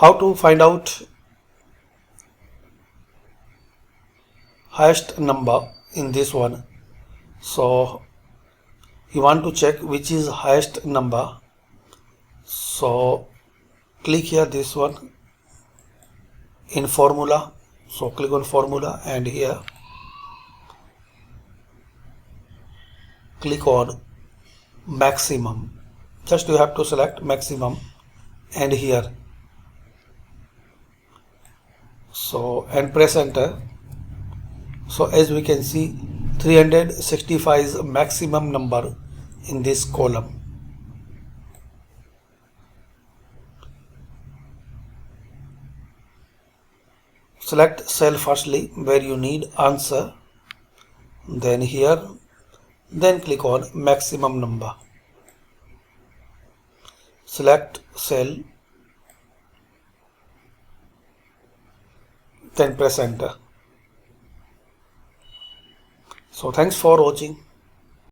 How to find out highest number in this one? So you want to check which is highest number. So click here this one in formula. So click on formula and here click on maximum. Just you have to select maximum and here. So and press enter. So as we can see 365 is maximum number in this column. Select cell firstly where you need answer, then here, then click on maximum number. Select cell, then press enter. So thanks for watching.